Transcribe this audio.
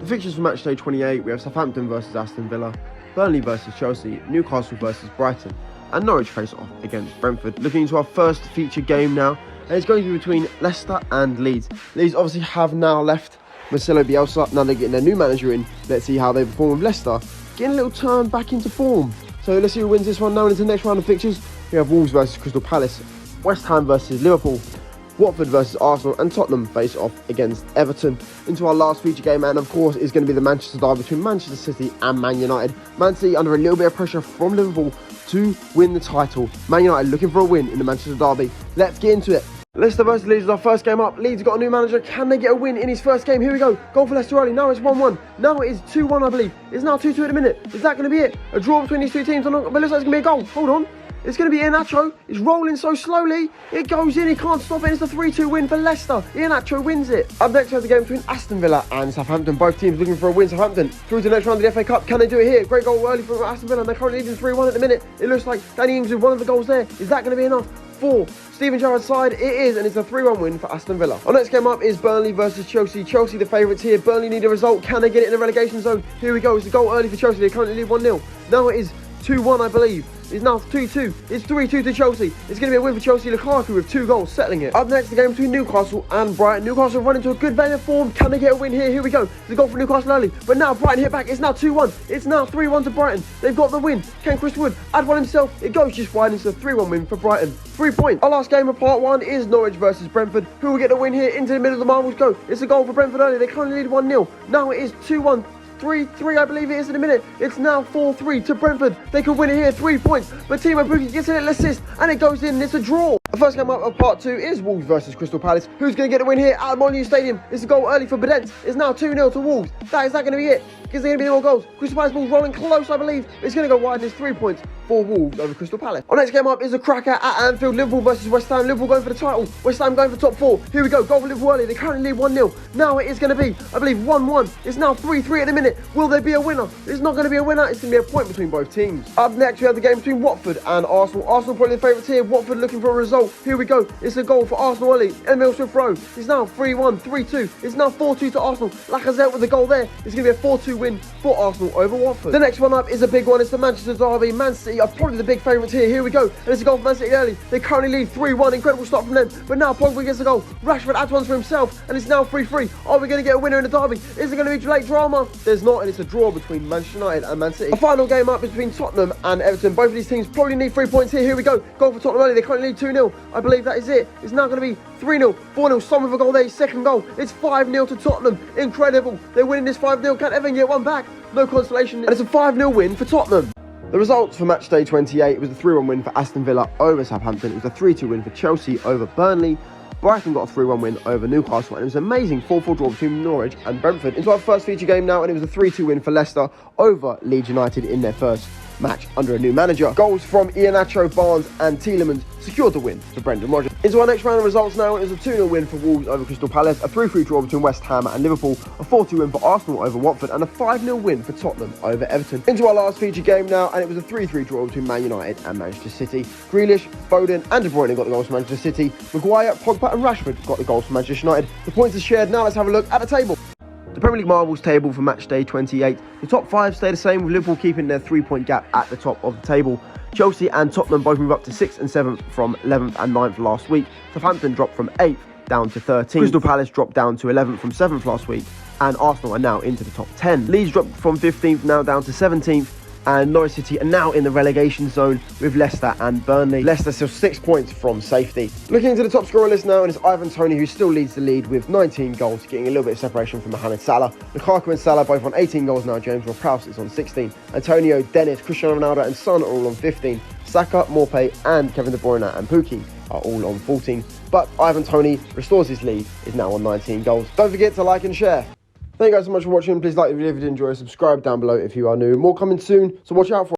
The fixtures for Matchday 28, we have Southampton versus Aston Villa, Burnley versus Chelsea, Newcastle versus Brighton, and Norwich face off against Brentford. Looking into our first feature game now, and it's going to be between Leicester and Leeds. Leeds obviously have now left Marcelo Bielsa. Now they're getting their new manager in. Let's see how they perform with Leicester, getting a little turn back into form. So let's see who wins this one now into the next round of fixtures. We have Wolves versus Crystal Palace, West Ham versus Liverpool, Watford versus Arsenal, and Tottenham face off against Everton. Into our last feature game, and of course is going to be the Manchester derby between Manchester City and Man United. Man City under a little bit of pressure from Liverpool to win the title. Man United looking for a win in the Manchester derby. Let's get into it. Leicester versus Leeds is our first game up. Leeds got a new manager. Can they get a win in his first game? Here we go. Goal for Leicester early. Now it's 1-1. Now it is 2-1, I believe. It's now 2-2 at the minute. Is that going to be it? A draw between these two teams? But it looks like it's going to be a goal. Hold on. It's going to be Iheanacho. It's rolling so slowly. It goes in. He can't stop it. It's a 3-2 win for Leicester. Iheanacho wins it. Up next, we have the game between Aston Villa and Southampton. Both teams looking for a win. Southampton through to the next round of the FA Cup. Can they do it here? Great goal early from Aston Villa. They're currently leading 3-1 at the minute. It looks like Danny Ings with one of the goals there. Is that going to be enough for Steven Gerrard's side? It is, and it's a 3-1 win for Aston Villa. Our next game up is Burnley versus Chelsea. Chelsea the favourites here. Burnley need a result. Can they get it in the relegation zone? Here we go. It's a goal early for Chelsea. They currently lead 1-0. Now it is 2-1, I believe. It's now 2-2. It's 3-2 to Chelsea. It's going to be a win for Chelsea. Lukaku with 2 goals, settling it. Up next, the game between Newcastle and Brighton. Newcastle run into a good vein of form. Can they get a win here? Here we go. There's a goal for Newcastle early. But now Brighton hit back. It's now 2-1. It's now 3-1 to Brighton. They've got the win. Can Chris Wood add one himself? It goes just wide. It's a 3-1 win for Brighton. 3 points. Our last game of part 1 is Norwich versus Brentford. Who will get the win here? Into the middle of the marbles go. It's a goal for Brentford early. They currently lead 1-0. Now it is 2-1. 3-3, I believe it is in a minute. It's now 4-3 to Brentford. They could win it here, 3 points. But Timo Pukki gets a little assist and it goes in. It's a draw. The first game up of part 2 is Wolves versus Crystal Palace. Who's going to get the win here at Molineux Stadium? It's a goal early for Bedent. It's now 2-0 to Wolves. Is that going to be it? Is there going to be any more goals? Crystal Palace ball's rolling close, I believe. It's going to go wide and it's 3 points for Wolves over Crystal Palace. Our next game up is a cracker at Anfield. Liverpool versus West Ham. Liverpool going for the title. West Ham going for top 4. Here we go. Goal for Liverpool early. They currently lead 1-0. Now it is going to be, I believe, 1-1. It's now 3-3 at the minute. Will there be a winner? It's not going to be a winner. It's going to be a point between both teams. Up next, we have the game between Watford and Arsenal. Arsenal probably the favourites here. Watford looking for a result. Here we go. It's a goal for Arsenal early. Emil Smith-Rowe. It's now 3-1, 3-2. It's now 4-2 to Arsenal. Lacazette with the goal there. It's going to be a 4-2 win for Arsenal over Watford. The next one up is a big one. It's the Manchester derby. Man City are probably the big favourites here. Here we go. And it's a goal for Man City early. They currently lead 3-1. Incredible start from them. But now Pogba gets a goal. Rashford adds one for himself. And it's now 3-3. Are we going to get a winner in the derby? Is it going to be late drama? There's not. And it's a draw between Manchester United and Man City. A final game up is between Tottenham and Everton. Both of these teams probably need 3 points here. Here we go. Goal for Tottenham early. They currently lead 2-0. I believe that is it. It's now going to be 3-0, 4-0. Son with a goal there. His second goal. It's 5-0 to Tottenham. Incredible. They're winning this 5-0. Can't even get one back. No consolation. And it's a 5-0 win for Tottenham. The results for Matchday 28 was a 3-1 win for Aston Villa over Southampton. It was a 3-2 win for Chelsea over Burnley. Brighton got a 3-1 win over Newcastle, and it was an amazing 4-4 draw between Norwich and Brentford. Into our first feature game now, and it was a 3-2 win for Leicester over Leeds United in their first match under a new manager. Goals from Iheanacho, Barnes and Tielemans secured the win for Brendan Rodgers. Into our next round of results now, it was a 2-0 win for Wolves over Crystal Palace, a 3-3 draw between West Ham and Liverpool, a 4-2 win for Arsenal over Watford, and a 5-0 win for Tottenham over Everton. Into our last feature game now, and it was a 3-3 draw between Man United and Manchester City. Grealish, Foden and De Bruyne got the goals for Manchester City. Maguire, Pogba and Rashford got the goals for Manchester United. The points are shared. Now let's have a look at the table. The Premier League marbles table for Matchday 28. The top 5 stay the same, with Liverpool keeping their 3-point gap at the top of the table. Chelsea and Tottenham both move up to 6th and 7th from 11th and 9th last week. Southampton dropped from 8th down to 13th. Crystal Palace dropped down to 11th from 7th last week. And Arsenal are now into the top 10. Leeds dropped from 15th now down to 17th. And Norwich City are now in the relegation zone with Leicester and Burnley. Leicester still 6 points from safety. Looking into the top scorer list now, and it's Ivan Toney who still leads the lead with 19 goals, getting a little bit of separation from Mohamed Salah. Lukaku and Salah both on 18 goals now. James Ward-Prowse is on 16. Antonio, Dennis, Cristiano Ronaldo and Son are all on 15. Saka, Maupay and Kevin De Bruyne and Pukki are all on 14. But Ivan Toney restores his lead, is now on 19 goals. Don't forget to like and share. Thank you guys so much for watching. Please like the video if you did enjoy. Subscribe down below if you are new. More coming soon, so watch out for it.